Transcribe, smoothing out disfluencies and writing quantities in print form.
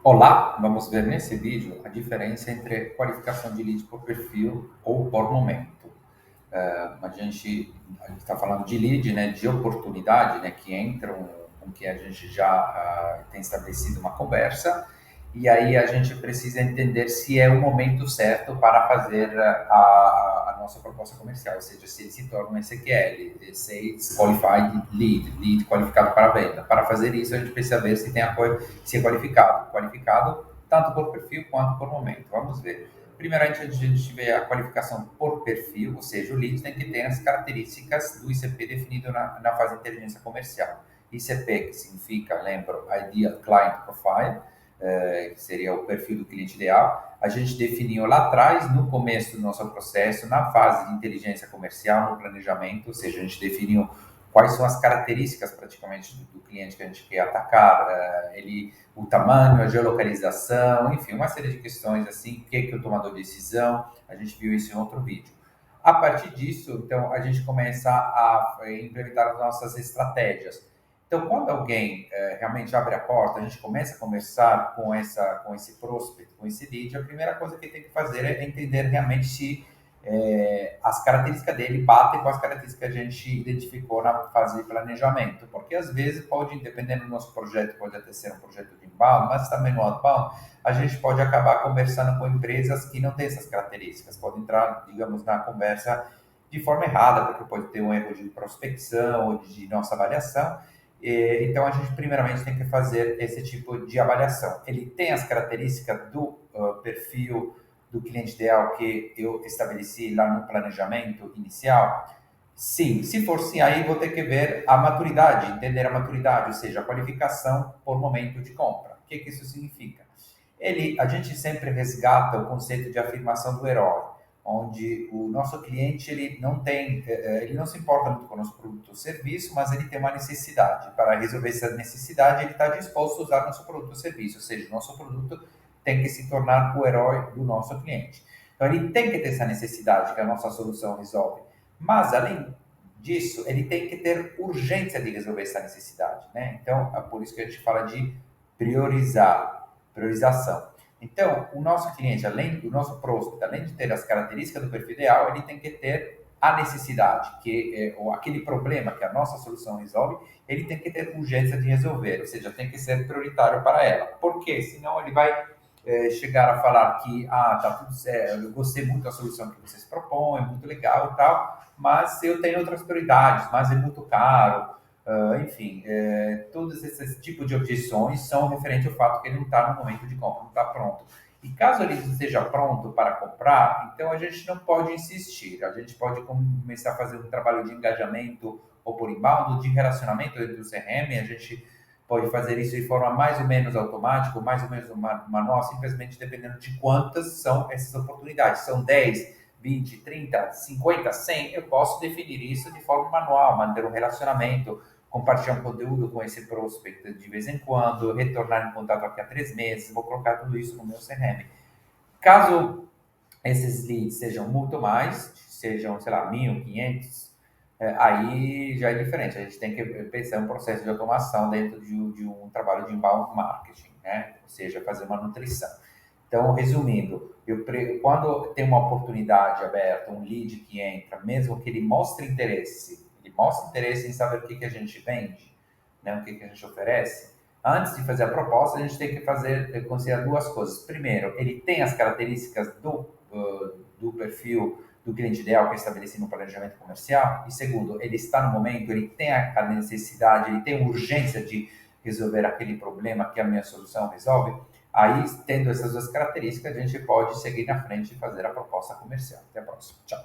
Olá, vamos ver nesse vídeo a diferença entre qualificação de lead por perfil ou por momento. A gente está falando de lead, né, de oportunidade, né, que entram com que a gente já tem estabelecido uma conversa, e aí a gente precisa entender se é o momento certo para fazer a nossa proposta comercial, ou seja, se ele se torna um SQL, Sales Qualified Lead, lead qualificado para a venda. Para fazer isso, a gente precisa ver se é qualificado tanto por perfil quanto por momento. Vamos ver. Primeiramente, a gente vê a qualificação por perfil, ou seja, o lead tem que ter as características do ICP definido na fase de inteligência comercial. ICP, que significa, lembro, Ideal Client Profile, que seria o perfil do cliente ideal. A gente definiu lá atrás, no começo do nosso processo, na fase de inteligência comercial, no planejamento, ou seja, a gente definiu quais são as características praticamente do cliente que a gente quer atacar, o tamanho, a geolocalização, enfim, uma série de questões assim, o que é o tomador de decisão, a gente viu isso em outro vídeo. A partir disso, então, a gente começa a implementar as nossas estratégias. Então, quando alguém realmente abre a porta, a gente começa a conversar com esse prospect, com esse lead, a primeira coisa que tem que fazer é entender realmente se as características dele batem com as características que a gente identificou na fase de planejamento, porque às vezes pode, dependendo do nosso projeto, pode até ser um projeto de inbound, mas também no outbound, a gente pode acabar conversando com empresas que não têm essas características, pode entrar, digamos, na conversa de forma errada, porque pode ter um erro de prospecção ou de nossa avaliação. Então, a gente primeiramente tem que fazer esse tipo de avaliação. Ele tem as características do perfil do cliente ideal que eu estabeleci lá no planejamento inicial? Sim, se for sim, aí vou ter que ver a maturidade, entender a maturidade, ou seja, a qualificação por momento de compra. O que isso significa? A gente sempre resgata o conceito de afirmação do herói, onde o nosso cliente ele não se importa muito com o nosso produto ou serviço, mas ele tem uma necessidade. Para resolver essa necessidade, ele está disposto a usar nosso produto ou serviço, ou seja, nosso produto tem que se tornar o herói do nosso cliente. Então, ele tem que ter essa necessidade que a nossa solução resolve. Mas, além disso, ele tem que ter urgência de resolver essa necessidade, né? Então, é por isso que a gente fala de priorização. Então, o nosso cliente, o nosso prospect, além de ter as características do perfil ideal, ele tem que ter a necessidade, ou aquele problema que a nossa solução resolve, ele tem que ter urgência de resolver, ou seja, tem que ser prioritário para ela. Por quê? Senão ele vai chegar a falar que, tá tudo certo, eu gostei muito da solução que vocês propõem, muito legal e tal, mas eu tenho outras prioridades, mas é muito caro, enfim, todos esses tipos de objeções são referentes ao fato que ele não está no momento de compra, não está pronto. E caso ele esteja pronto para comprar, então a gente não pode insistir, a gente pode começar a fazer um trabalho de engajamento ou por inbound, de relacionamento dentro do CRM, a gente pode fazer isso de forma mais ou menos automática, ou mais ou menos manual, simplesmente dependendo de quantas são essas oportunidades. São 10, 20, 30, 50, 100, eu posso definir isso de forma manual, manter um relacionamento, compartilhar um conteúdo com esse prospect de vez em quando, retornar em contato daqui a 3 meses, vou colocar tudo isso no meu CRM. Caso esses leads sejam muito mais, sejam, sei lá, 1.500, aí já é diferente. A gente tem que pensar um processo de automação dentro de um trabalho de inbound marketing, né? Ou seja, fazer uma nutrição. Então, resumindo, quando tem uma oportunidade aberta, um lead que entra, mesmo que ele mostre interesse em saber o que a gente vende, né? O que a gente oferece, antes de fazer a proposta, a gente tem que considerar duas coisas. Primeiro, ele tem as características do perfil do cliente ideal que é estabelecido no planejamento comercial. E segundo, ele está no momento, ele tem a necessidade, ele tem urgência de resolver aquele problema que a minha solução resolve. Aí, tendo essas duas características, a gente pode seguir na frente e fazer a proposta comercial. Até a próxima. Tchau.